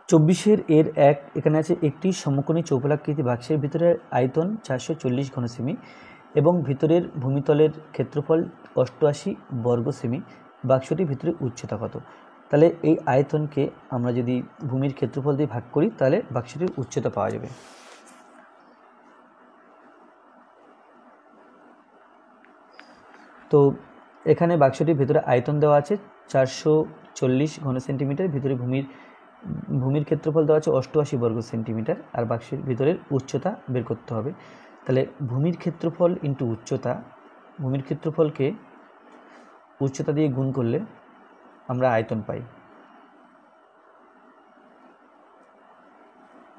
24 এর এক এখানে আছে একটি সমকোণী চৌপলাকৃতি বাক্সের ভিতরে আয়তন 440 ঘন সেমি এবং ভিতরের ভূমিতলের ক্ষেত্রফল 88 বর্গ সেমি। বাক্সটির ভিতরে উচ্চতা কত? তাহলে এই আয়তনকে আমরা যদি ভূমির ক্ষেত্রফল দিয়ে ভাগ করি তাহলে বাক্সটির উচ্চতা পাওয়া যাবে। তো এখানে বাক্সটির ভিতরে আয়তন দেওয়া আছে 440 ঘন সেন্টিমিটার, ভিতরে ভূমির ক্ষেত্রফল দেওয়া আছে 88 বর্গ সেন্টিমিটার, আর বাক্সের ভিতরের উচ্চতা বের করতে হবে। তাহলে ভূমির ক্ষেত্রফল ইন্টু উচ্চতা, ভূমির ক্ষেত্রফলকে উচ্চতা দিয়ে গুণ করলে আমরা আয়তন পাই,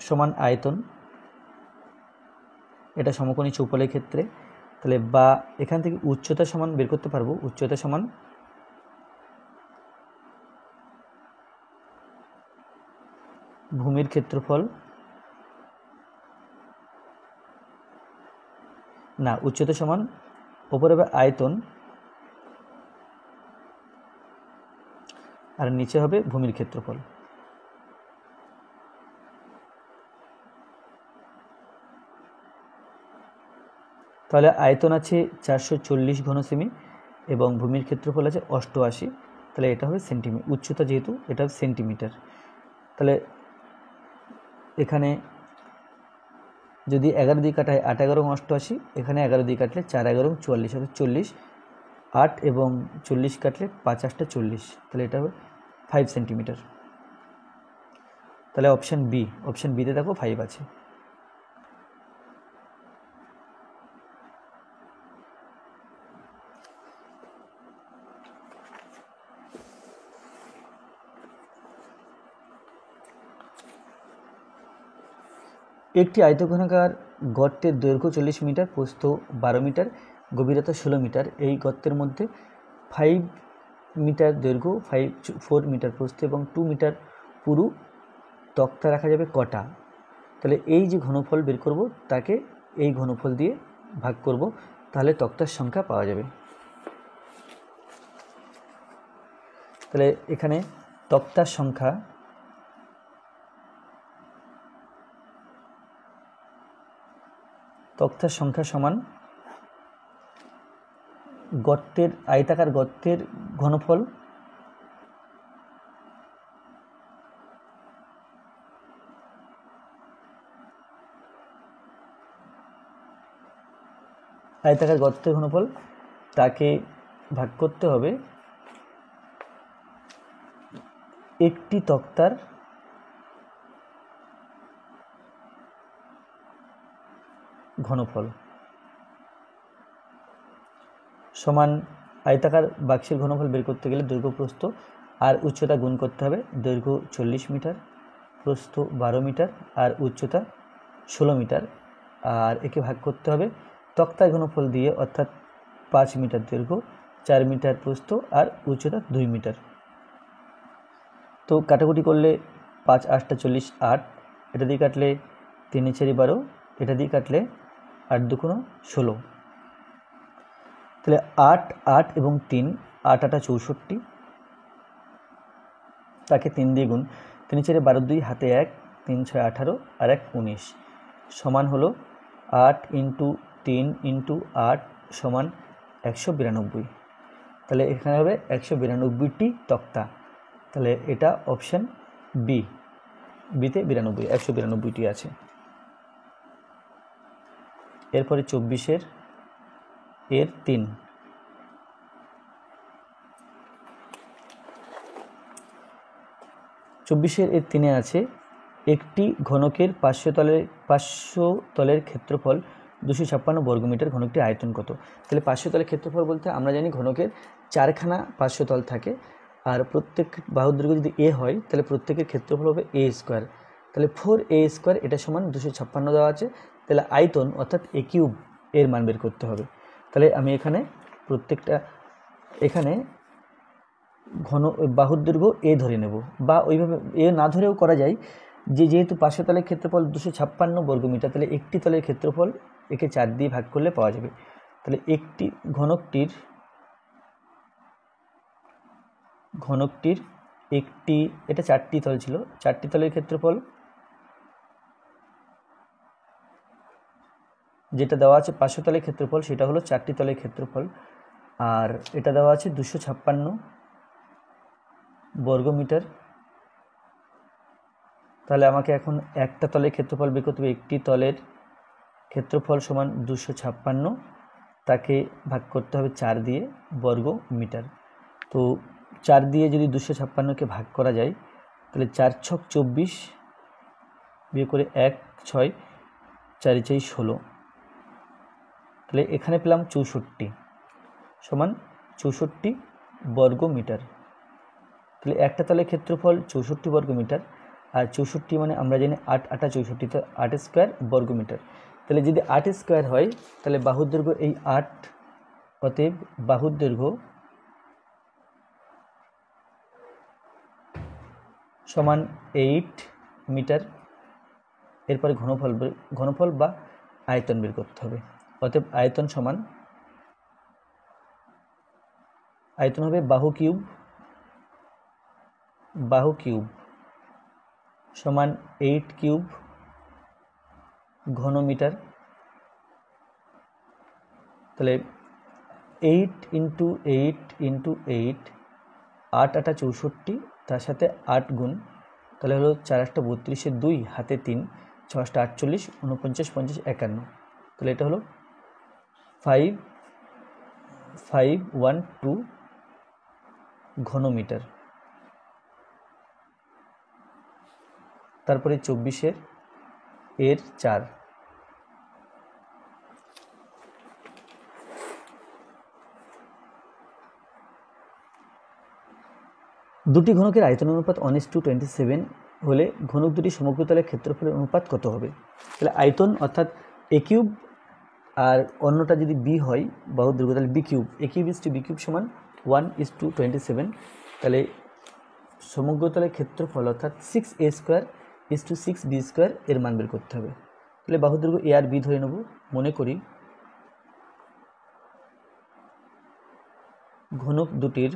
সমান আয়তন। এটা সমকোণী চৌপলের ক্ষেত্রে, তাহলে বা এখান থেকে উচ্চতা সমান বের করতে পারবো, উচ্চতা সমান ভূমির ক্ষেত্রফল, না উচ্চতা সমান ওপরে হবে আয়তন আর নিচে হবে ভূমির ক্ষেত্রফল। তাহলে আয়তন আছে 440 ঘন সেমি এবং ভূমির ক্ষেত্রফল আছে 88, তাহলে এটা হবে সেন্টিমিটার। উচ্চতা যেহেতু এটা সেন্টিমিটার, তাহলে এখানে যদি 11 দিয়ে কাটা হয় 8 11 88, এখানে 11 দিয়ে কাটলে 4 11 44, অর্থাৎ 40, 8 এবং 40 কাটলে 5 8 40, তাহলে এটা হবে 5 সেন্টিমিটার। তাহলে অপশান বিতে দেখো 5 আছে। একটি আয়তঘনাকার গর্তের দৈর্ঘ্য 40 মিটার, প্রস্থ 12 মিটার, গভীরতা 16 মিটার। এই গর্তের মধ্যে 5 মিটার দৈর্ঘ্য, 4 মিটার প্রস্থ এবং 2 মিটার পুরু তক্তা রাখা যাবে কটা? তাহলে এই যে ঘনফল বের করব তাকে এই ঘনফল দিয়ে ভাগ করব, তাহলে তক্তার সংখ্যা পাওয়া যাবে। তাহলে এখানে তক্তার সংখ্যা সমান গর্তের আয়তাকার গর্তের ঘনফল তাকে ভাগ করতে হবে একটি তক্তার ঘনফল সমান আয়তাকার বাক্সের ঘনফল বের করতে গেলে দৈর্ঘ্য প্রস্থ আর উচ্চতা গুণ করতে হবে। দৈর্ঘ্য 40 মিটার, প্রস্থ 12 মিটার আর উচ্চতা 16 মিটার, আর একে ভাগ করতে হবে তক্তার ঘনফল দিয়ে, অর্থাৎ 5 মিটার দৈর্ঘ্য, 4 মিটার প্রস্থ আর উচ্চতা 2 মিটার। তো কাটাকুটি করলে 5 8 40, 8, এটা দিয়ে কাটলে 3 4 12, এটা দিয়ে কাটলে 8 2 16, তাহলে 8 8 এবং 3, 8 8 64, তাকে 3 দিয়ে গুণ, 3 4 12, 2 হাতে 1, 3 6 18 আর 1 19, সমান হলো 8 × 3 × 8 সমান 192। তাহলে এখানে হবে 192টি তক্তা। তাহলে এটা অপশান বিতে 192টি আছে। এরপরে 24 এর 3, এর 3 আছে একটি ঘনকের 500 তলের ক্ষেত্রফল 256 বর্গমিটার, ঘনকটির আয়তন কত? তাহলে 500 তলের ক্ষেত্রফল বলতে আমরা জানি ঘনকের 4খানা 500 তল থাকে, আর প্রত্যেক বাহুর দৈর্ঘ্য যদি a হয় তাহলে প্রত্যেকের ক্ষেত্রফল হবে a²। তাহলে 4a², এটা সমান 256 দেওয়া আছে, তাহলে আয়তন অর্থাৎ a³ এর মান বের করতে হবে। তাহলে আমি এখানে এখানে বাহুর দৈর্ঘ্য a ধরে নেব, বা ওইভাবে a না ধরেও করা যায়, যেহেতু 500 তলের ক্ষেত্রফল 256 বর্গমিটার, তাহলে একটি তলের ক্ষেত্রফল একে 4 দিয়ে ভাগ করলে পাওয়া যাবে। তাহলে ঘনকটির একটি, এটা 4টি তল ছিল, 4টি তলের ক্ষেত্রফল যেটা দেওয়া আছে 500 তলের ক্ষেত্রফল সেটা হলো 4টি তলের ক্ষেত্রফল। আর এটা দেওয়া আছে 256 বর্গমিটার। তাহলে আমাকে এখন একটা তলের ক্ষেত্রফল বের করতে হবে। একটি তলের ক্ষেত্রফল সমান 256, তাকে ভাগ করতে হবে 4 দিয়ে বর্গ মিটার। তো 4 দিয়ে যদি 256কে ভাগ করা যায় তাহলে 4 ছক 24 বিয়োগ করে 1 6 4 4 16, তাহলে এখানে পেলাম 64 সমান 64 বর্গ মিটার। তাহলে একটা তলের ক্ষেত্রফল 64 বর্গ মিটার, আর 64 মানে আমরা জানি 8 8 64, তো 8 স্কোয়ার বর্গ মিটার। তাহলে যদি 8 স্কোয়ার হয় তাহলে বাহুর দৈর্ঘ্য এই 8, অতএব বাহুর দৈর্ঘ্য সমান 8 মিটার। এরপরে ঘনফল বা আয়তন বের করতে হবে। অতএব আয়তন হবে বাহু কিউব সমান 8 কিউব ঘন মিটার। তাহলে 8 ইন্টু 8 ইন্টু 8, 8 8 64, তার সাথে 8 গুণ, তাহলে হলো 4 8 32, 2 হাতে 3, 6 8 48, 49 50 51, তাহলে এটা হলো 5512 ঘন মিটার। তারপরে 24 এর 4, দুটি ঘনকের আয়তন অনুপাত 1:27 হলে ঘনক দুটি সমগ্র তলের ক্ষেত্রফলের অনুপাত কত হবে? তাহলে আয়তন অর্থাৎ এ কিউব আর অন্যটা যদি বি হয় বাহুর দৈর্ঘ্য, তাহলে B cube, A cube is to B cube সমান 1:27। তাহলে সমগ্র তলের ক্ষেত্রফল অর্থাৎ 6a square is to 6b square এর মান বের করতে হবে। তাহলে বাহুর দৈর্ঘ্য এ আর বি ধরে নেব। মনে করি ঘনক দুটির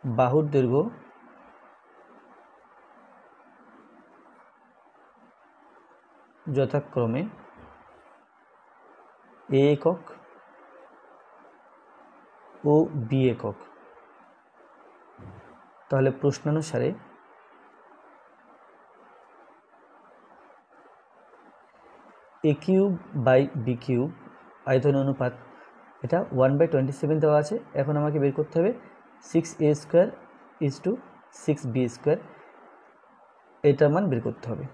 বাহুর দৈর্ঘ্য যথাক্রমে এ একক ও বি একক। তাহলে প্রশ্নানুসারে এ কিউব বাই বি কিউব আয়তন অনুপাত এটা 1/27 দেওয়া আছে। এখন আমাকে বের করতে হবে 6a square is to 6b square, এটার মান বের করতে হবে,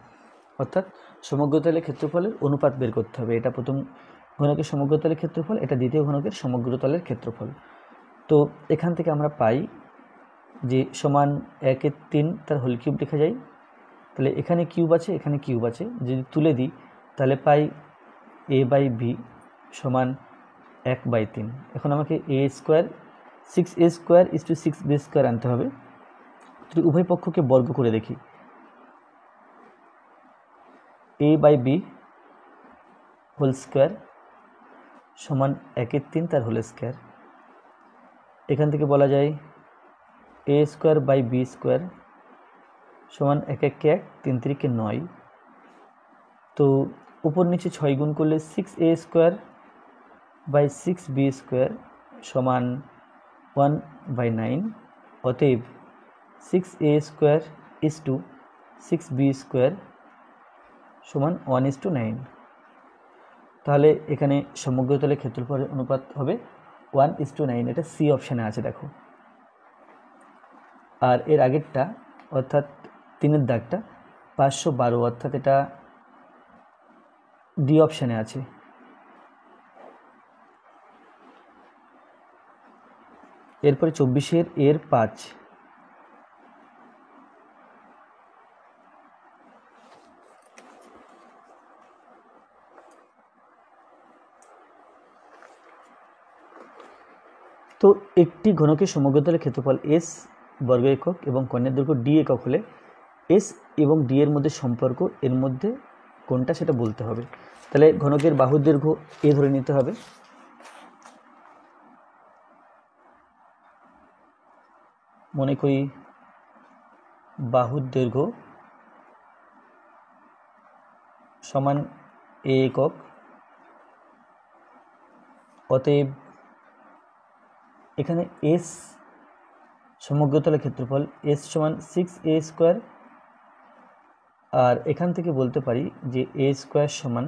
অর্থাৎ সমগ্র তলের ক্ষেত্রফলের অনুপাত বের করতে হবে। এটা প্রথম ঘনকের সমগ্র তলের ক্ষেত্রফল, এটা দ্বিতীয় ঘনকের সমগ্র তলের ক্ষেত্রফল। তো এখান থেকে আমরা পাই যে সমান 1/3 তার হোল কিউব লেখা যায়। তাহলে এখানে কিউব আছে, এখানে কিউব আছে, যদি তুলে দিই তাহলে পাই a বাই বি সমান 1/3। এখন আমাকে a square 6a square is to 6b square আনতে হবে। যদি উভয় পক্ষকে বর্গ করে দেখি, a by B whole square সমান 1/3 তার হোল স্কোয়ার। এখান থেকে বলা যায় a square by B square সমান 1 1 1 3 3 9। তো উপর নিচে 6 গুণ করলে 6a square by 6b square সমান 1/9। অতএব 6a square is to 6b square সমান 1:9। তাহলে এখানে সমগ্র তলের ক্ষেত্রফলের অনুপাত হবে 1:9, এটা সি অপশানে আছে দেখো। আর এর আগেরটা অর্থাৎ 3-এর দাগটা 512, অর্থাৎ এটা ডি অপশানে আছে। এরপরে 24 এর 5, তো একটি ঘনকের সমগ্র তলের ক্ষেত্রফল এস বর্গ একক এবং কর্ণের দৈর্ঘ্য ডি একক হলে এস এবং ডি এর মধ্যে সম্পর্ক এর মধ্যে কোনটা সেটা বলতে হবে। তাহলে ঘনকের বাহুর দৈর্ঘ্য এ ধরে নিতে হবে। মনে করি বাহুর দৈর্ঘ্য সমান এ একক, অতএব এখানে এস সমগ্র তলের ক্ষেত্রফল এস সমান 6a স্কোয়ার, আর এখান থেকে বলতে পারি যে এ স্কোয়ার সমান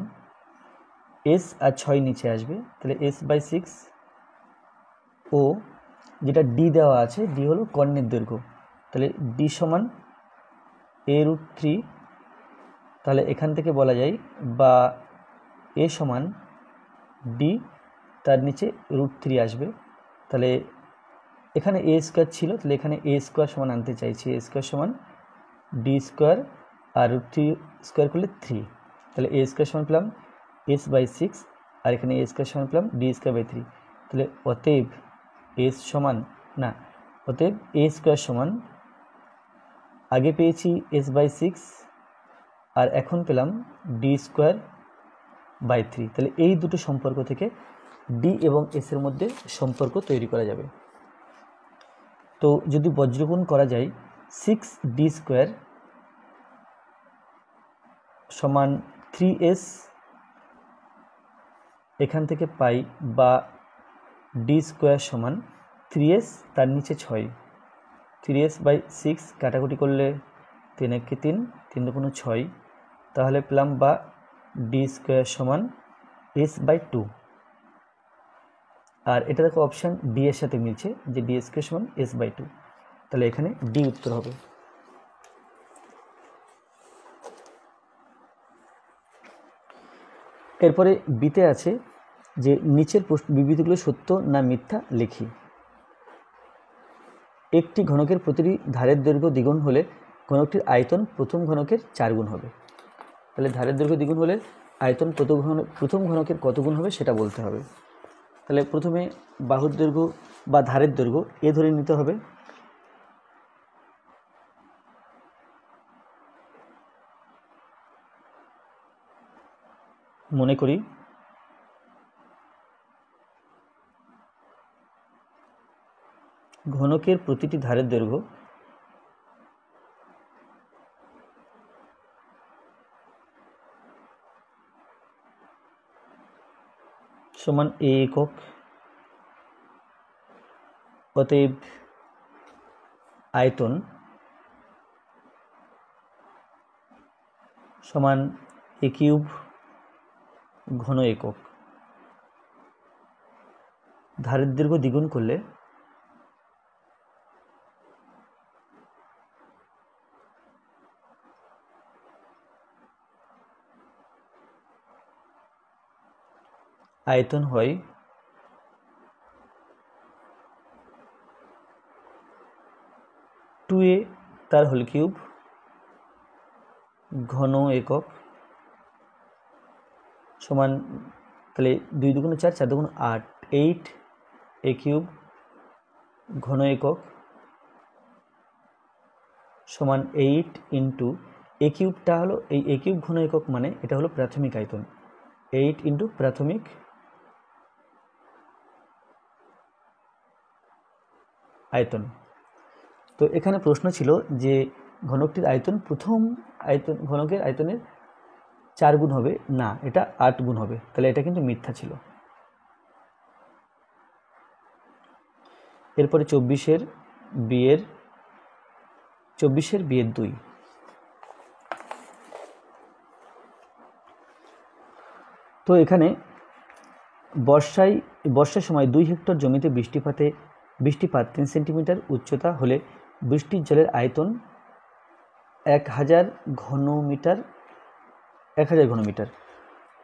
এস আর 6 নিচে আসবে, তাহলে s/6, ও যেটা ডি দেওয়া আছে, ডি হলো কর্ণের দৈর্ঘ্য, তাহলে ডি সমান a√3, তাহলে এখান থেকে বলা যায় বা এ সমান ডি, তার নিচে √3 আসবে, তাহলে এখানে এ স্কোয়ার ছিল, তাহলে এখানে এ স্কোয়ার সমান আনতে চাইছি, এ স্কোয়ার সমান ডি স্কোয়ার আর √3 স্কোয়ার করলে 3, তাহলে এ স্কোয়ার সমান পেলাম s/6, আর এখানে এ স্কোয়ার সমান পেলাম ডি স্কোয়ার/3, তাহলে অতএব এ স্কোয়ার সমান আগে পেয়েছি s/6 আর এখন পেলাম ডি স্কোয়ার/3, তাহলে এই দুটো সম্পর্ক থেকে ডি এবং এস এর মধ্যে সম্পর্ক তৈরি করা যাবে। তো যদি বজ্রগুণ করা যায় 6d স্কোয়ার সমান 3s, এখান থেকে পাই বা ডি স্কোয়ার সমান 3s তার নিচে 6, 3s/6 কাটাকুটি করলে 3 × 3, 3 × 6, তাহলে পেলাম বা ডি স্কোয়ার সমান s/2, আর এটা দেখো অপশান ডি এর সাথে মিলছে যে ডি স্কোয়ার সমান s/2, তাহলে এখানে ডি উত্তর হবে। এরপরে বিতে আছে যে নিচের বিবৃতিগুলো সত্য না মিথ্যা লিখি। একটি ঘনকের প্রতিটি ধারের দৈর্ঘ্য দ্বিগুণ হলে ঘনকটির আয়তন প্রথম ঘনকের 4 গুণ হবে, তাহলে ধারের দৈর্ঘ্য দ্বিগুণ হলে আয়তন প্রথম ঘনকের কত গুণ হবে সেটা বলতে হবে। তাহলে প্রথমে বাহুর দৈর্ঘ্য বা ধারের দৈর্ঘ্য এ ধরে নিতে হবে, মনে করি ঘনকের প্রতিটি ধারের দৈর্ঘ্য সমান এ একক, অতএব আয়তন সমান a³ ঘন একক। ধারের দৈর্ঘ্য দ্বিগুণ করলে আয়তন হয় 2a তার হোল কিউব ঘন একক সমান, তাহলে 2 × 2 = 4, 4 × 2 = 8, 8a³ ঘন একক সমান 8 × a³ হলো এই a³ ঘন একক, মানে এটা হলো প্রাথমিক আয়তন, 8 × প্রাথমিক আয়তন। তো এখানে প্রশ্ন ছিল যে ঘনকটির আয়তন ঘনকের আয়তনের 4 গুণ হবে না, এটা 8 গুণ হবে, তাহলে এটা কিন্তু মিথ্যা ছিল। এরপরে 24-এর বিয়ের 2, তো এখানে বর্ষার সময় 2 হেক্টর জমিতে বৃষ্টিপাত 3 সেন্টিমিটার উচ্চতা হলে বৃষ্টির জলের আয়তন 1000 ঘনমিটার।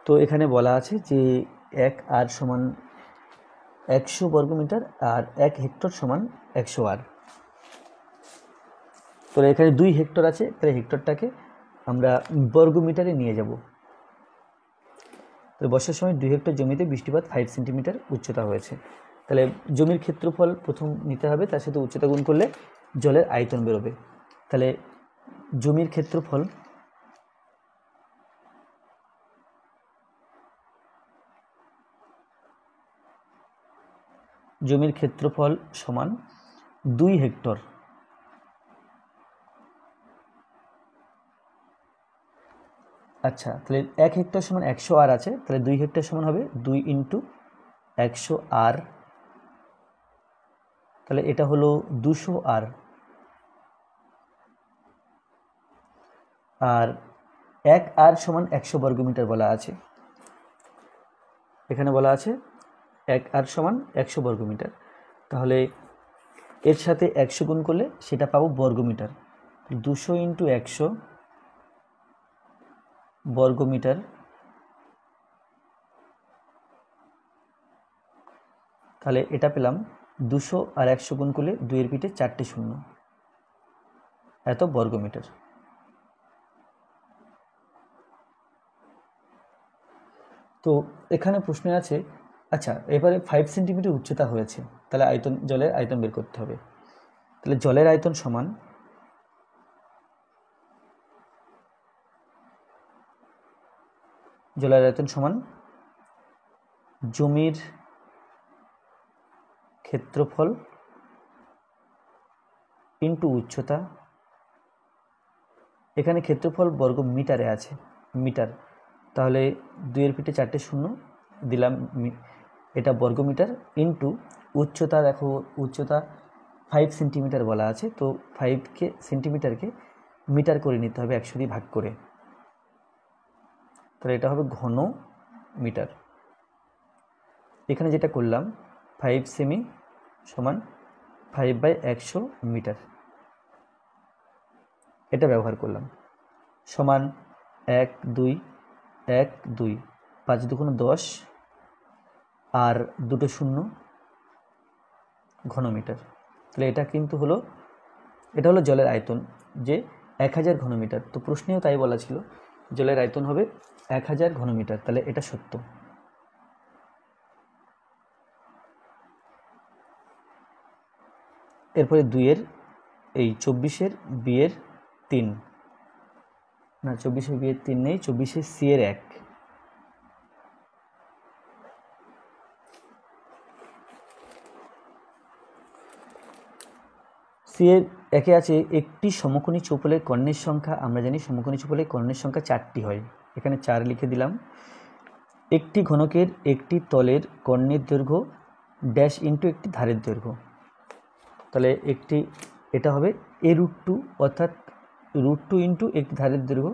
তো এখানে বলা আছে যে 1 আর সমান 100 বর্গমিটার আর 1 হেক্টর সমান 100 আর। তো এখানে 2 হেক্টর আছে, তাহলে হেক্টরটাকে আমরা বর্গমিটারে নিয়ে যাব। তো বর্ষার সময় 2 হেক্টর জমিতে বৃষ্টিপাত 5 সেন্টিমিটার উচ্চতা হয়েছে, তাহলে জমির ক্ষেত্রফল প্রথম নিতে হবে, তার সাথে উচ্চতা গুণ করলে জলের আয়তন বেরোবে। তাহলে জমির ক্ষেত্রফল সমান 2 হেক্টর আচ্ছা, তাহলে 1 হেক্টর সমান 100 আর আছে, তাহলে 2 হেক্টর সমান হবে 2 ইন্টু 100 আর, তাহলে এটা হলো 200 আর। আর 1 আর সমান 100 বর্গমিটার বলা আছে, এখানে বলা আছে 1 আর সমান 100 বর্গমিটার, তাহলে এর সাথে 100 গুণ করলে সেটা পাবো বর্গমিটার। 200 ইন্টু 100 বর্গমিটার, তাহলে এটা পেলাম 200 আর 100 গুণ করলে 2 এর পিঠে 4টে শূন্য, এত বর্গমিটার। তো এখানে প্রশ্ন আছে, আচ্ছা এবারে 5 সেন্টিমিটার উচ্চতা হয়েছে, তাহলে আয়তন, জলের আয়তন বের করতে হবে। তাহলে জলের আয়তন সমান জমির ক্ষেত্রফল ইন্টু উচ্চতা। এখানে ক্ষেত্রফল বর্গ মিটারে আছে, মিটার, তাহলে 2 এর পিঠে 4টে শূন্য দিলাম, এটা বর্গমিটার, ইন্টু উচ্চতা। দেখো উচ্চতা 5 সেন্টিমিটার বলা আছে, তো 5কে সেন্টিমিটারকে মিটার করে নিতে হবে 100 দিয়ে ভাগ করে, তাহলে এটা হবে ঘন মিটার। এখানে যেটা করলাম 5 সেমি সমান 5/100 মিটার, এটা ব্যবহার করলাম, সমান 1 2 1 2 5 2 10 আর 2টো শূন্য, ঘনমিটার। তাহলে এটা কিন্তু হলো, এটা হলো জলের আয়তন, যে 1000 ঘনমিটার। তো প্রশ্নেও তাই বলা ছিল জলের আয়তন হবে 1000 ঘনমিটার, তাহলে এটা সত্য। এরপরে 2-এর এই 24-এর বিয়ের 3, না 24-এর বিয়ের 3 নেই, 24-এর সি এর 1। সি এর 1-এ আছে একটি সমকোণী চৌপলের কর্ণের সংখ্যা, আমরা জানি সমকোণী চৌপলের কর্ণের সংখ্যা 4টি হয়, এখানে 4 লিখে দিলাম। একটি ঘনকের একটি তলের কর্ণের দৈর্ঘ্য ড্যাশ ইন্টু একটি ধারের দৈর্ঘ্য, তাহলে এটা হবে a√2, অর্থাৎ √2 ইন্টু একটি ধারের দৈর্ঘ্য।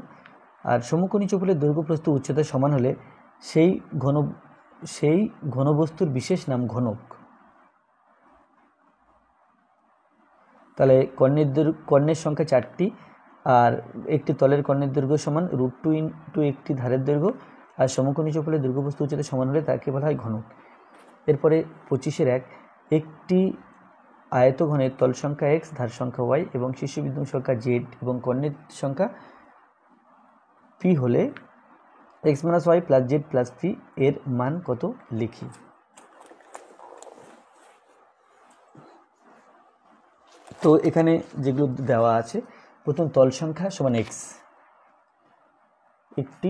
আর সমকোণী চৌপলের দৈর্ঘ্য প্রস্থ উচ্চতা সমান হলে সেই ঘনবস্তুর বিশেষ নাম ঘনক। তাহলে কর্ণের সংখ্যা 4টি, আর একটি তলের কর্ণের দৈর্ঘ্য সমান √2 ইন্টু একটি ধারের দৈর্ঘ্য, আর সমকোণী চৌপলের দৈর্ঘ্য বস্তু উচ্চতা সমান হলে তাকে বলা হয় ঘনক। এরপরে 25-এর 1, একটি আয়তঘনের তল সংখ্যা x, ধার সংখ্যা y এবং শীর্ষবিন্দু সংখ্যা z এবং কর্ণের সংখ্যা p হলে x - y + z + p এর মান কত লিখি। তো এখানে যেগুলো দেওয়া আছে, প্রথম তল সংখ্যা সমান x, একটি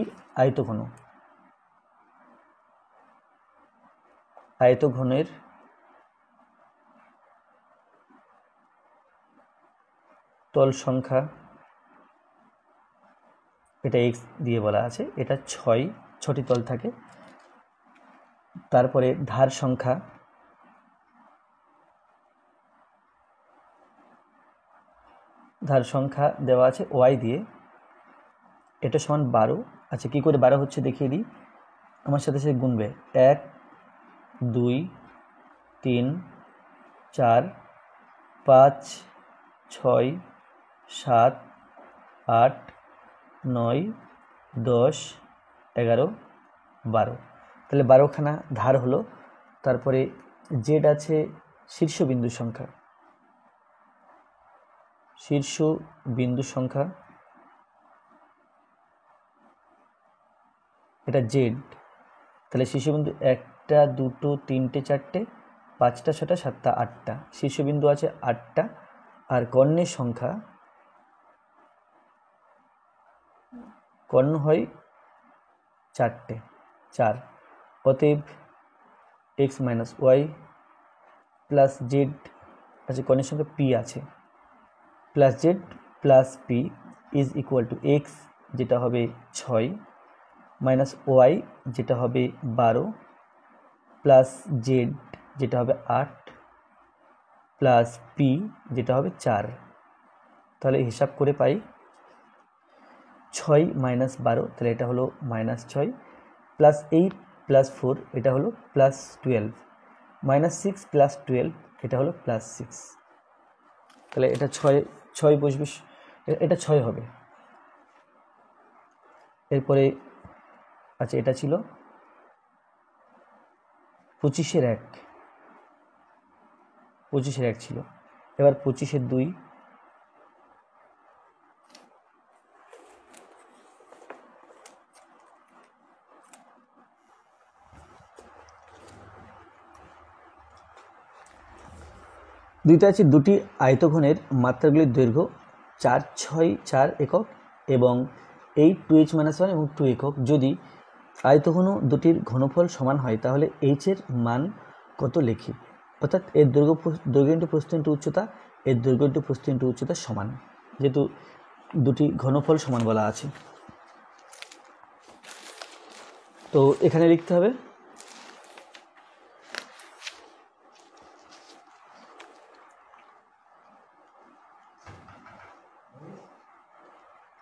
আয়তঘনের তল সংখ্যা, এটা x দিয়ে বলা আছে, এটা 6টি তল থাকে। তারপরে ধার সংখ্যা দেওয়া আছে y দিয়ে, এটা সমান 12। আচ্ছা কি করে 12 হচ্ছে দেখিয়ে দিই, আমার সাথে সাথে গুনবে, 1 2 3 4 5 6 7 8 9 10 11 12, তাহলে 12খানা ধার হলো। তারপরে জেড আছে শীর্ষবিন্দু সংখ্যা, এটা জেড, তাহলে শীর্ষবিন্দু 1টা 2টো 3টে 4টে 5টা 6টা 7টা 8টা, শীর্ষবিন্দু আছে 8টা, আর কর্ণের সংখ্যা, কর্ণ হয় 4টে, 4, অতএব x - y + z, আচ্ছা কর্ণের সংখ্যা p আছে, + z + p = x, যেটা হবে 6, মাইনাস ওয়াই যেটা হবে 12 প্লাস জেড যেটা হবে 8 প্লাস পি যেটা হবে 4। তাহলে হিসাব করে পাই 6 মাইনাস 12, তাহলে এটা হলো -6 প্লাস 8 প্লাস 4 এটা হলো +12 -6 প্লাস 12 এটা হলো +6। তাহলে এটা 6 বসবে, এটা 6 হবে। এরপরে আচ্ছা এটা ছিল 25-এর 1, 25-এর 1 ছিল। এবার 25-এর 2, দুইটা আছে দুটি আয়তঘনের মাত্রাগুলির দৈর্ঘ্য 4/6 একক এবং 8 2h-1 এবং 2 একক। যদি আয়তঘন দুটির ঘনফল সমান হয় তাহলে h এর মান কত লিখি। অর্থাৎ এর দৈর্ঘ্য ইন্টু প্রস্থ ইন্টু উচ্চতা, এর দৈর্ঘ্য ইন্টু প্রস্থ ইন্টু উচ্চতা সমান, যেহেতু দুটি ঘনফল সমান বলা আছে। তো এখানে লিখতে হবে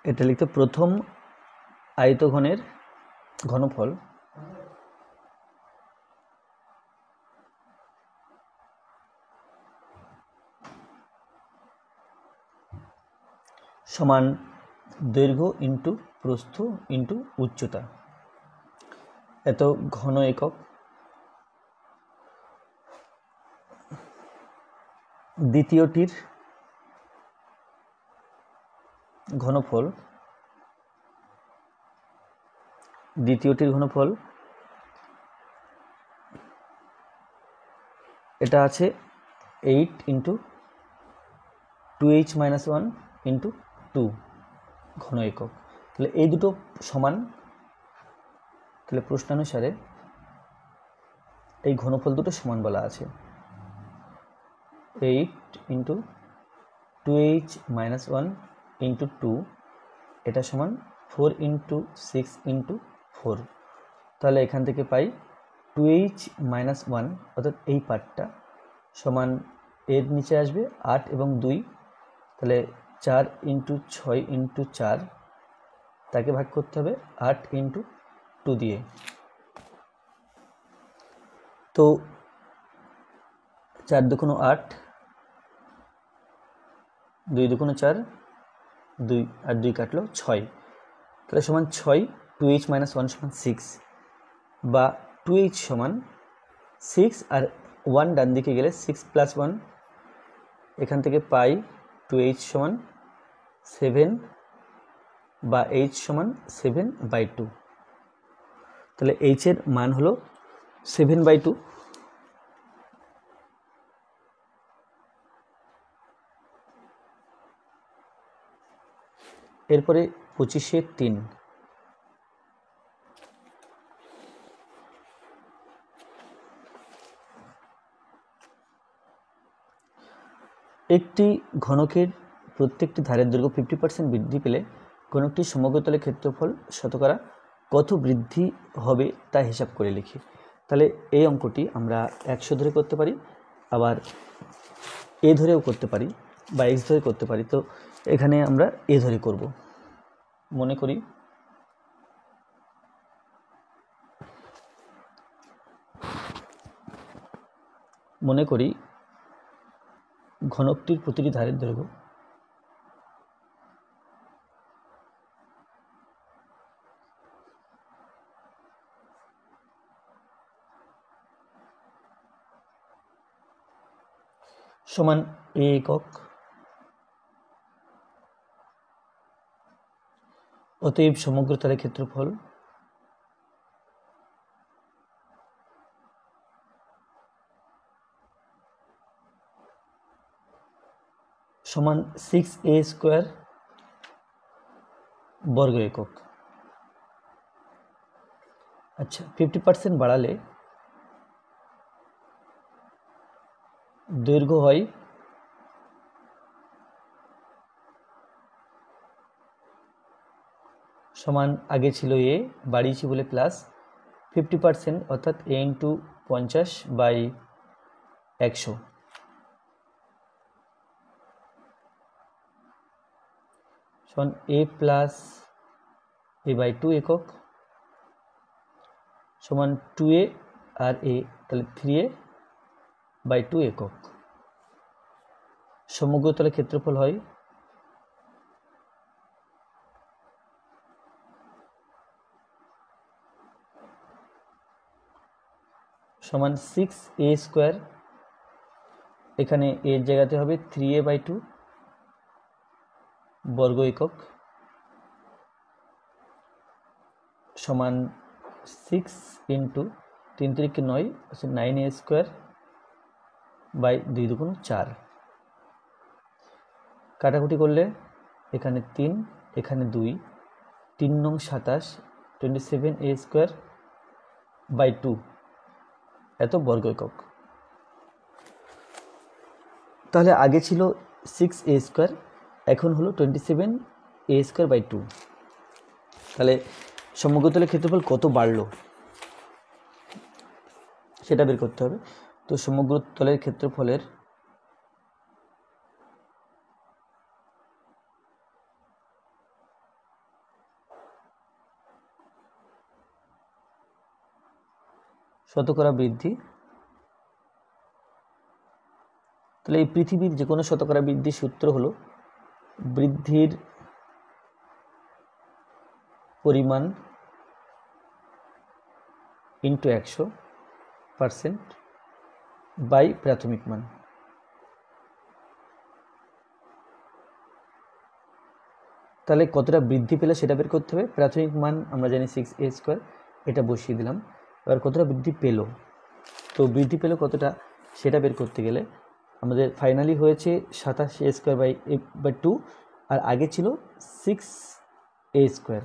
এটা লিখতে প্রথম আয়তঘনের ঘনফল সমান দৈর্ঘ্য ইন্টু প্রস্থ ইন্টু উচ্চতা, এত ঘন একক। দ্বিতীয়টির ঘনফল এটা আছে 8 ইন্টু 2h-1 ইন্টু 2 ঘন একক। তাহলে এই দুটো সমান, তাহলে প্রশ্নানুসারে এই ঘনফল দুটো সমান বলা আছে। 8 ইন্টু 2h-1 ইন্টু 2 এটা সমান 4 ইন্টু 6 ইন্টু 4। তাহলে এখান থেকে পাই 2h-1 অর্থাৎ এই পার্টটা সমান, এর নিচে আসবে 8 এবং 2, তাহলে 4 ইন্টু 6 ইন্টু 4, তাকে ভাগ করতে হবে 8 ইন্টু 2 দিয়ে। তো 4 দুগুণ 8, 2 দুগুণ 4, 2 আর 2 কাটলো 6, তাহলে সমান 6, 2h-1 সমান 6, বা 2h সমান 6 আর 1 ডান দিকে গেলে 6 + 1, এখান থেকে পাই 2h সমান 7 বা h সমান 7/2। তাহলে h এর মান হলো 7/2। এরপরে 25-এর 3, একটি ঘনকের প্রত্যেকটি ধারের দৈর্ঘ্য 50% বৃদ্ধি পেলে ঘনকটির সমগ্রতলের ক্ষেত্রফল শতকরা কত বৃদ্ধি হবে তা হিসাব করে লিখি। তাহলে এই অঙ্কটি আমরা 100 ধরে করতে পারি, আবার এ ধরেও করতে পারি বা x ধরে করতে পারি। তো এখানে আমরা এ ধরে করব। মনে করি ঘনকটির প্রতিটি ধারের দৈর্ঘ্য সমান a একক, অতএব সমগ্র তলের ক্ষেত্রফল সমান 6a² বর্গ একক। আচ্ছা, 50% বাড়ালে দৈর্ঘ্য হয় সমান আগে ছিল এ, বাড়িয়েছি বলে প্লাস 50%, অর্থাৎ এ ইন্টু 50/100 সমান এ প্লাস a/2 একক সমান 2a আর a, তাহলে 3a/2 একক। সমগ্র তলের ক্ষেত্রফল হয় সমান 6a², এখানে এর জায়গাতে হবে 3a/2 বর্গ একক সমান 6 ইন্টু 3 3 9, 9a² বাই 2 2 4। কাটাকুটি করলে এখানে 3, এখানে 2, 3 নং 27, 27a²/2 এত বর্গ একক। তাহলে আগে ছিল 6a², এখন হলো 27a²/2। তাহলে সমগ্র তলের ক্ষেত্রফল কত বাড়লো সেটা বের করতে হবে। তো সমগ্র তলের ক্ষেত্রফলের শতকরা বৃদ্ধি, তাহলে এই পৃথিবীর যে কোনো শতকরা বৃদ্ধির সূত্র হলো বৃদ্ধির পরিমাণ ইন্টু 100% বাই প্রাথমিক মান। তাহলে কতটা বৃদ্ধি পেলে সেটা বের করতে হবে। প্রাথমিক মান আমরা জানি 6a², এটা বসিয়ে দিলাম। এবার কতটা বৃদ্ধি পেল, তো বৃদ্ধি পেল কতটা সেটা বের করতে গেলে আমাদের ফাইনালি হয়েছে 27a²/2 আর আগে ছিল 6a²,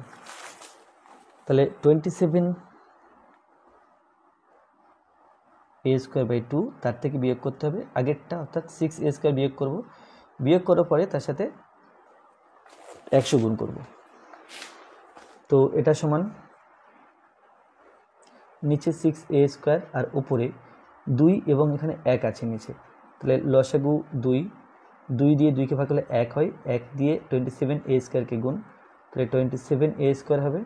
তাহলে 27a²/2 তার থেকে বিয়োগ করতে হবে আগেরটা, অর্থাৎ 6a² বিয়োগ করব। বিয়োগ করার পরে তার সাথে 100 গুণ করব। তো এটা সমান নিচে 6a² আর উপরে 2 এবং এখানে 1 আছে নিচে, তাহলে লসাগু 2, 2 দিয়ে 2কে ভাগ করলে 1 হয়, 1 দিয়ে 27a²কে গুণ, তাহলে 27a² হবে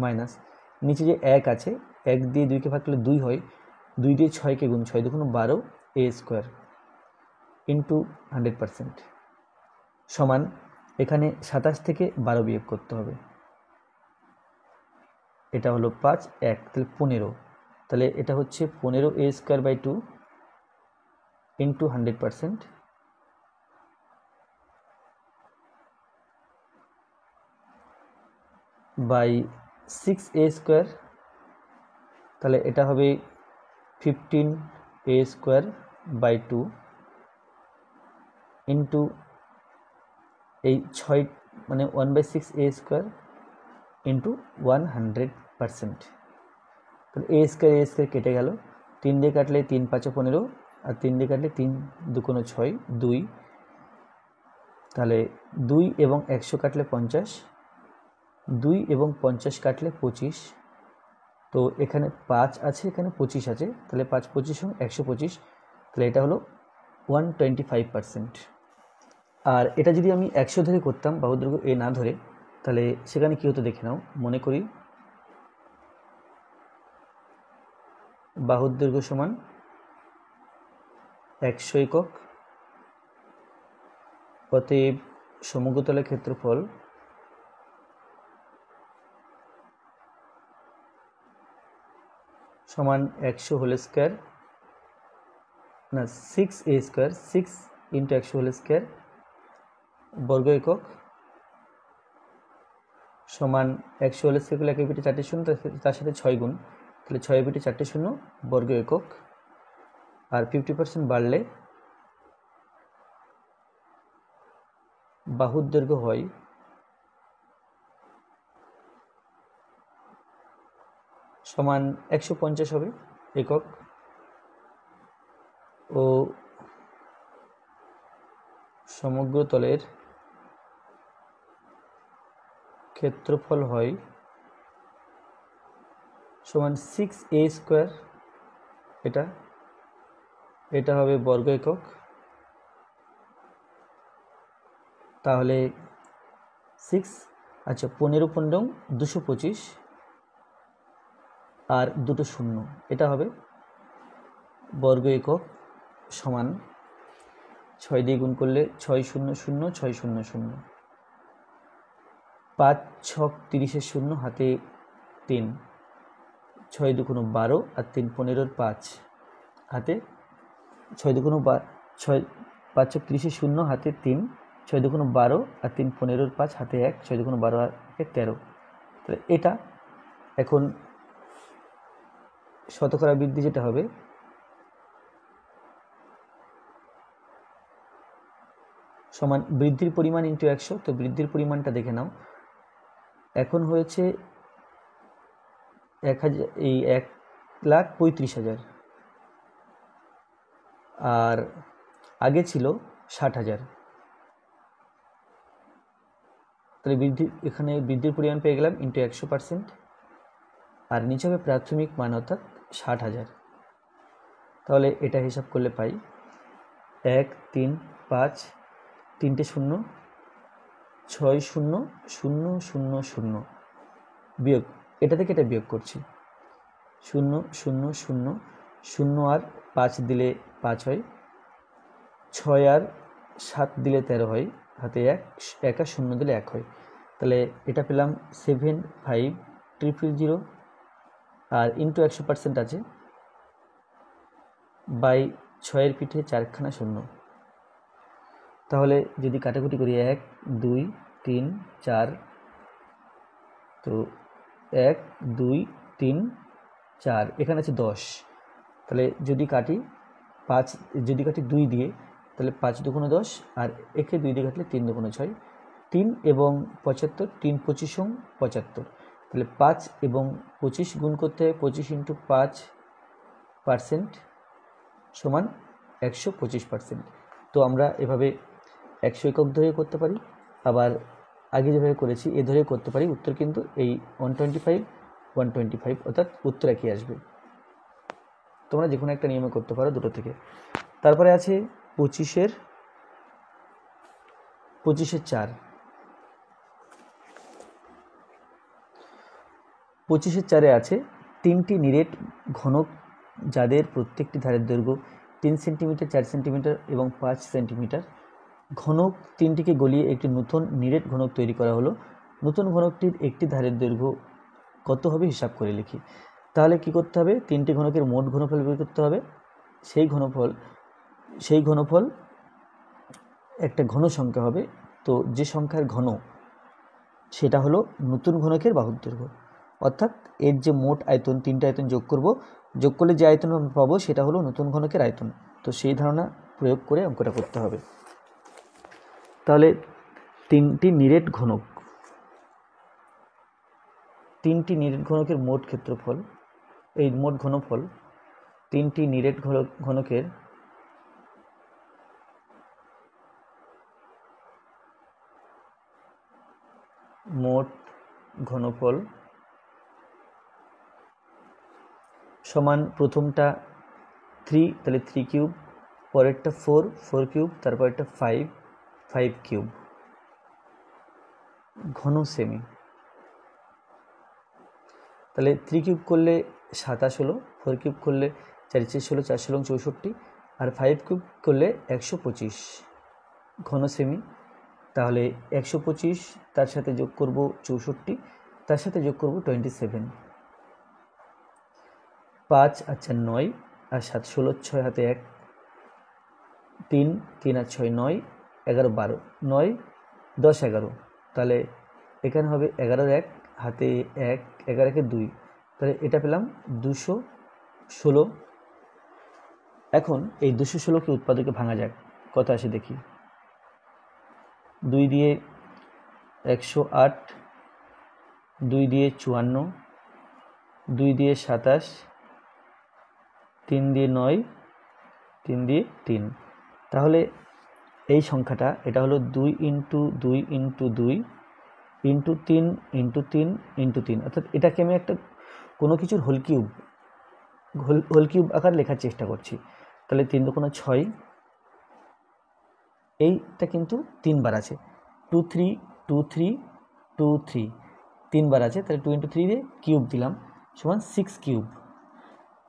মাইনাস নিচে যে 1 আছে, 1 দিয়ে 2কে ভাগ করলে 2 হয়, 2 দিয়ে 6কে গুণ, 6 2 12a² ইন্টু 100% সমান এখানে 27 থেকে 12 বিয়োগ করতে হবে, এটা হলো 5, 1 তাহলে 15, তাহলে এটা হচ্ছে 15a²/2 ইন্টু 100% বাই 6a², তাহলে এটা হবে 15a²/2 ইন্টু এই 6 মানে 1/6a² ইন্টু 100%। তাহলে a² কেটে গেল, 3 দিয়ে কাটলে 3 5 15 আর 3 দিয়ে কাটলে 3 2 6 2, তাহলে 2 এবং 100 কাটলে 50, 2 এবং 50 কাটলে 25, তো এখানে 5 আছে এখানে 25 আছে, তাহলে 5 25 125, তাহলে এটা হলো 125%। আর এটা যদি আমি 100 ধরে করতাম বাহুর দৈর্ঘ্য এ না ধরে, তাহলে সেখানে কী হতো দেখে নাও। মনে করি বাহুর দৈর্ঘ্য সমান 100 একক, অতএব সমগ্র তলের ক্ষেত্রফল সমান 100 হোল স্কয়ার না 6a², 6 ইন্টু 100 হোল স্কয়ার বর্গ একক সমান 100 হোল স্কয়ার করলে 1 পিঠে 4টে শূন্য, তার সাথে 6 গুণ, তাহলে 6 পিঠে 4টে শূন্য বর্গ একক। আর 50% বাড়লে বাহুর দৈর্ঘ্য হয় সমান 150 হবে একক ও সমগ্র তলের ক্ষেত্রফল হয় সমান 6a²। এটা হবে বর্গ একক। তাহলে 6, আচ্ছা 15 225 আর দুটো শূন্য, এটা হবে বর্গ একক সমান 6 দিয়ে গুণ করলে 6 0 0 6 0 0, 5 6 30 শূন্য, হাতে 3, 6 2 12 আর 3 15 5, হাতে 6 2 6 5 6 30 শূন্য, হাতে 3, 6 2 12 আর 3 15 5, হাতে 1, 6 2 12 আর 13। তাহলে এটা এখন শতকরা বৃদ্ধি যেটা হবে সমান বৃদ্ধির পরিমাণ ইন্টু 100। তো বৃদ্ধির পরিমাণটা দেখে নাও, এখন হয়েছে 1,35,000 আর আগে ছিল 60,000। তাহলে এখানে বৃদ্ধির পরিমাণ পেয়ে গেলাম ইন্টু 100%, আর নিচে হবে প্রাথমিক মান অর্থাৎ 60,000। তাহলে এটা হিসাব করলে পাই 1 3 5 3টে শূন্য, 6 0 0 0 0 বিয়োগ, এটা থেকে এটা বিয়োগ করছি, 0 0 0 0 আর 5 দিলে 5 হয়, 6 আর 7 দিলে 13 হয়, হাতে 1, 1 আর 0 দিলে 1 হয়। তাহলে এটা পেলাম 75000 আর ইন্টু 100% আছে, বাই 6-এর পিঠে 4খানা শূন্য। তাহলে যদি কাটাকুটি করি 1 2 3 4, তো 1 2 3 4, এখানে আছে 10। তাহলে যদি কাটি 2 দিয়ে, তাহলে 5 2 10, আর একে 2 দিয়ে কাটলে 3 2 6, 3 এবং 75, 3 25 75। তাহলে 5 এবং 25 গুণ করতে হয়, 25 ইন্টু 5% সমান 125%। তো আমরা এভাবে 100 একক ধরে করতে পারি, আবার আগে যেভাবে করেছি এ ধরে করতে পারি। উত্তর কিন্তু এই 125 অর্থাৎ উত্তর একই আসবে। তোমরা যে কোনো একটা নিয়মে করতে পারো দুটো থেকে। তারপরে আছে 25-এর 4। 25-এর 4-এ আছে 3টি নিরেট ঘনক যাদের প্রত্যেকটি ধারের দৈর্ঘ্য 3 সেন্টিমিটার, 4 সেন্টিমিটার এবং 5 সেন্টিমিটার। ঘনক 3টিকে গলিয়ে একটি নতুন নিরেট ঘনক তৈরি করা হলো। নতুন ঘনকটির একটি ধারের দৈর্ঘ্য কত হবে হিসাব করে লিখি। তাহলে কি করতে হবে, 3টি ঘনকের মোট ঘনফল বের করতে হবে। সেই ঘনফল একটা ঘন সংখ্যা হবে। তো যে সংখ্যার ঘন সেটা হলো নতুন ঘনকের বাহুর দৈর্ঘ্য, অর্থাৎ এর যে মোট আয়তন, 3টে আয়তন যোগ করলে যে আয়তন পাবো সেটা হলো নতুন ঘনকের আয়তন। তো সেই ধারণা প্রয়োগ করে অঙ্কটা করতে হবে। তাহলে 3টি নিরেট ঘনকের মোট ক্ষেত্রফল, এই মোট ঘনফল 3টি নিরেট ঘনকের মোট ঘনফল সমান প্রথমটা 3, তাহলে 3 কিউব, পরেরটা 4 কিউব, তারপরেরটা 5 কিউব ঘন সেমি। তাহলে 3 কিউব করলে 27 হলো, 4 কিউব করলে 4 4 16, 4 16 64, আর 5 কিউব করলে 125 ঘন সেমি। তাহলে 125 তার সাথে যোগ করব 64, তার সাথে যোগ করব 27, 5 আচ্ছা 9 আর 7 16, 6 হাতে 1, 3 3 আর 6 9, 11 12, 9 10 11। তাহলে এখানে হবে 11 1, হাতে 1, 11 কে 2, তাহলে এটা পেলাম 216। এখন এই 216কে উৎপাদকে ভাঙা যাক, কত আসে দেখি। 2 দিয়ে 108, 2 দিয়ে 54, 2 দিয়ে 27, 3 দিয়ে 9, 3 দিয়ে 3। তাহলে এই সংখ্যাটা, এটা হলো 2 × 2 × 2 ইন্টু 3 ইন্টু 3 ইন্টু 3, অর্থাৎ এটাকে আমি একটা কোনো কিছুর হোল কিউব আকার লেখার চেষ্টা করছি। তাহলে 3 দুগুণে 6, এইটা কিন্তু 3 বার আছে, 2 3 2 3 2 3, 3 বার আছে। তাহলে 2 ইন্টু 3 দিয়ে কিউব দিলাম সমান 6 কিউব।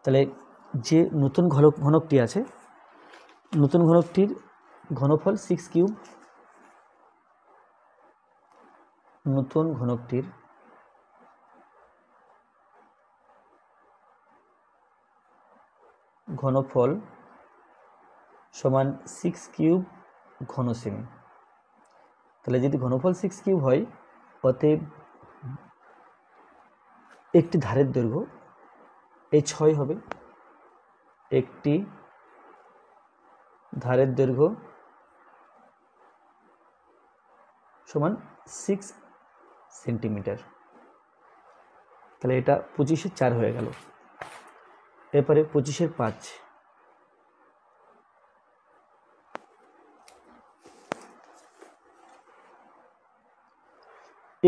তাহলে যে নতুন ঘনকটি আছে, নতুন ঘনকটির ঘনফল 6 কিউব। নতুন ঘনকটির ঘনফল সমান 6 কিউব ঘন সেমি। তাহলে যদি ঘনফল 6 কিউব হয়, অতএব একটি ধারের দৈর্ঘ্য এই 6 হবে, একটি ধারের দৈর্ঘ্য সমান 6 সেন্টিমিটার। তাহলে এটা 25-এর 4 হয়ে গেল। এরপরে 25-এর 5,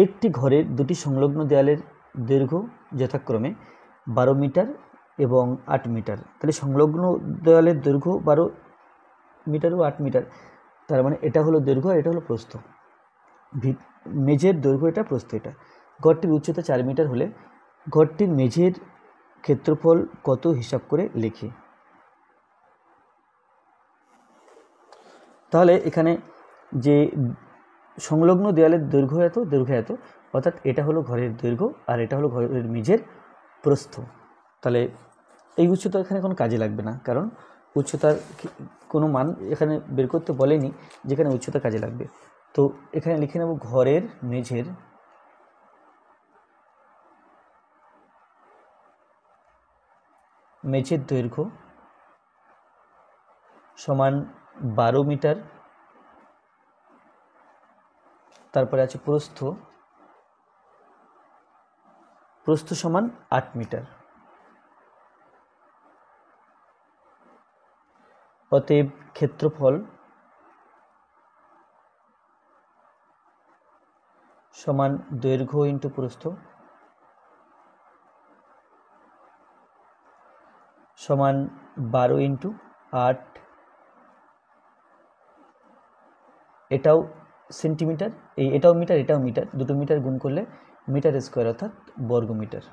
একটি ঘরের দুটি সংলগ্ন দেয়ালের দৈর্ঘ্য যথাক্রমে 12 মিটার এবং 8 মিটার। তাহলে সংলগ্ন দেয়ালের দৈর্ঘ্য 12 মিটার ও 8 মিটার, তার মানে এটা হলো দৈর্ঘ্য, এটা হলো প্রস্থ। মেঝের দৈর্ঘ্য এটা, প্রস্থ এটা। ঘরটির উচ্চতা 4 মিটার হলে ঘরটির মেঝের ক্ষেত্রফল কত হিসাব করে লিখি। তাহলে এখানে যে সংলগ্ন দেয়ালের দৈর্ঘ্য এত, অর্থাৎ এটা হলো ঘরের দৈর্ঘ্য আর এটা হলো ঘরের মেঝের প্রস্থ। তাহলে এই উচ্চতা এখানে কোনো কাজে লাগবে না, কারণ উচ্চতার কোনো মান এখানে বের করতে বলেনি যেখানে উচ্চতা কাজে লাগবে। তো এখানে লিখে নেব ঘরের মেঝের দৈর্ঘ্য সমান 12 মিটার, তারপরে আছে প্রস্থ সমান 8 মিটার। অতএব ক্ষেত্রফল সমান দৈর্ঘ্য ইন্টু প্রস্থ সমান 12 ইন্টু 8, এটাও সেন্টিমিটার, এটাও মিটার, এটাও মিটার, দুটো মিটার গুণ করলে মিটার স্কোয়ার অর্থাৎ বর্গ মিটার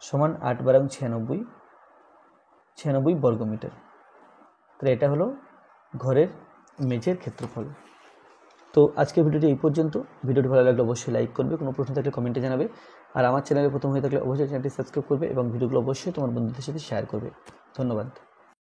সমান 8 বারং 96 বর্গ মিটার। তাহলে এটা হলো ঘরের মেঝের ক্ষেত্রফল। তো আজকের ভিডিওটি এই পর্যন্ত। ভিডিওটি ভালো লাগলে অবশ্যই লাইক করবে, কোনো প্রশ্ন থাকলে কমেন্টে জানাবে, আর আমার চ্যানেলে প্রথম হয়ে থাকলে অবশ্যই চ্যানেলটি সাবস্ক্রাইব করবে এবং ভিডিওগুলো অবশ্যই তোমার বন্ধুদের সাথে শেয়ার করবে। ধন্যবাদ।